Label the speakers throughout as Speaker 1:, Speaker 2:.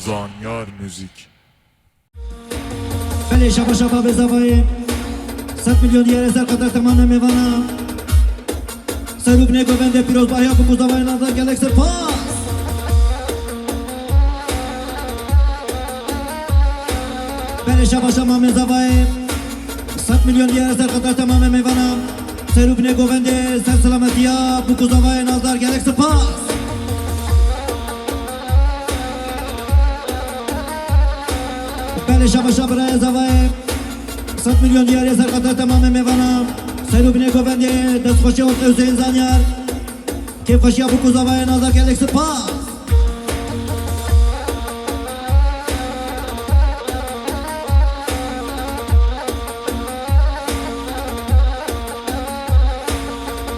Speaker 1: زانیار موزیک.
Speaker 2: بله شبا شبا به زوای 100 میلیون دیگر سر قطر تمام میوانم سروب نگو بنده پیروز بایا کو زوای نظر گلکس پاس بله شبا شبا به زوای 100 میلیون دیگر سر قطر تمام میوانم سروب نگو بنده سر سلامتیا کو زوای نظر گلکس پاس بله شبا شبا رای زوای 100 میلیون دیاری سر قطر تمام میوانم سروب نگو بنده دست خوشی وقت حسین زانیار کیف خوشی ابو زوای نظر گلکس پاس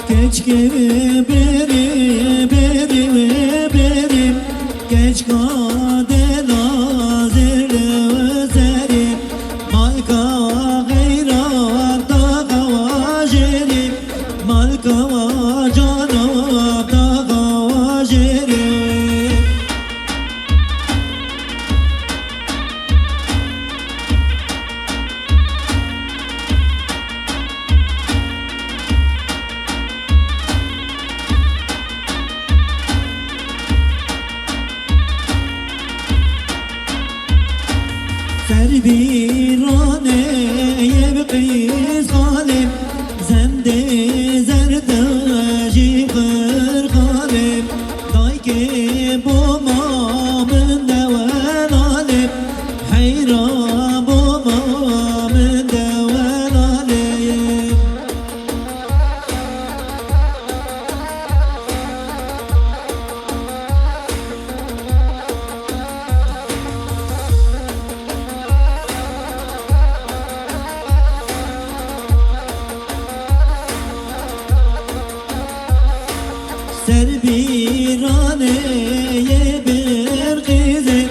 Speaker 2: Keşke berim Keşke de nazir özerim Malka gayrat da gavajerim Malka canab da gavajerim Serbirane yebqi zalim Zende zerdaji qır qalim Dayke bu mamın devan alim Hayra bu mamın devan alim Serbirane bir kızım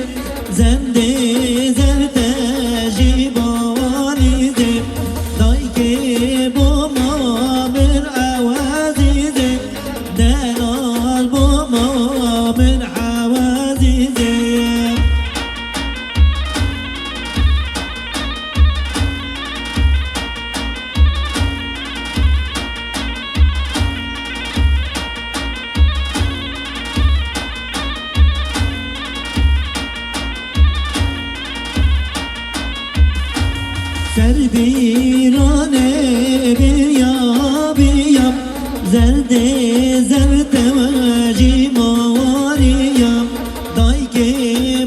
Speaker 2: Zende zerteji banizim Dayke bu mamın avazizim Delal bu mamın avazizim Serbirane bir yap Zerde zerde cimariyam Dayke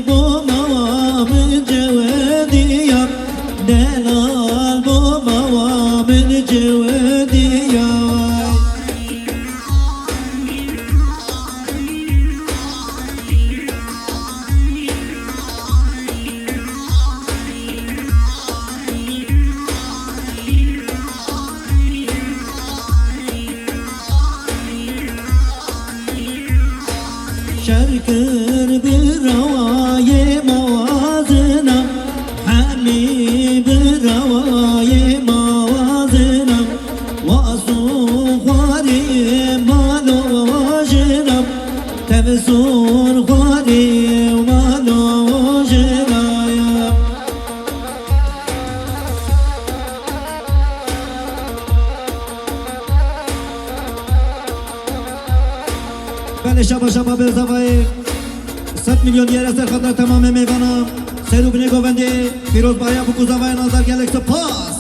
Speaker 2: bu mamın cevediyam Delal bu mamın cevediyam شركر بالرواية موازنا حمي بالرواية موازنا وأصو خواري مالو جنب تبسور خواري ومالو جنايا بله شبا شبا به زوای 100 میلیون دیگر سر خطر تمام میوانم سروب نگو بنده پیروز بایا بکو زوای نظر گلکس پاس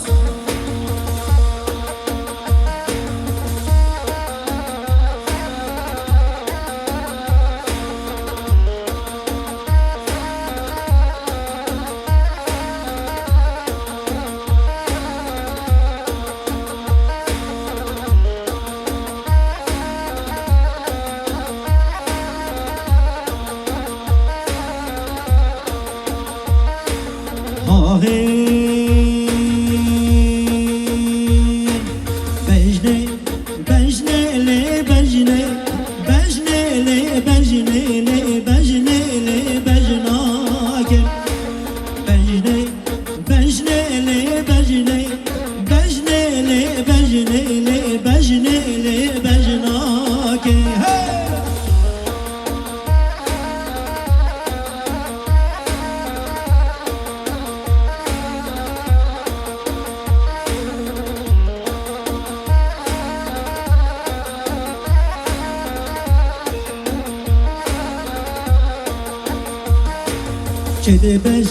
Speaker 2: چه بش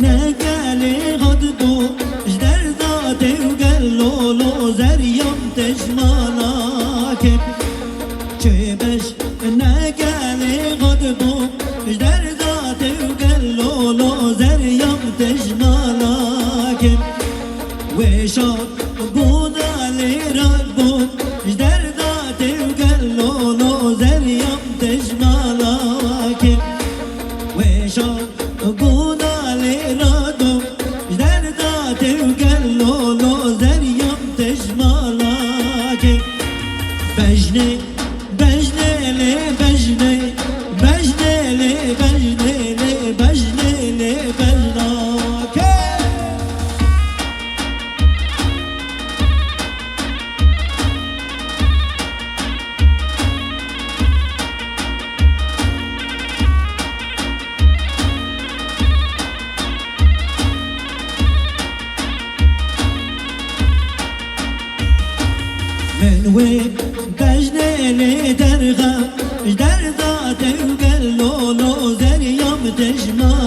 Speaker 2: نگلی خود بو جدر داده و گلولو زریم تشمانا که چه بش نگلی خود بو جدر داده و گلولو زریم تشمانا که وشا بودالی راد بود جدر داده و گلولو زریم تشمانا که وشا بودالی راد بود جدر داده و گلولو زریم تشمانا که بجنه بجنه لی بجنه بجنه لی بجنه لی بجنه لی بجنا که من وی بجنه لی درغم جدر داده و گلولو زریم تشمانا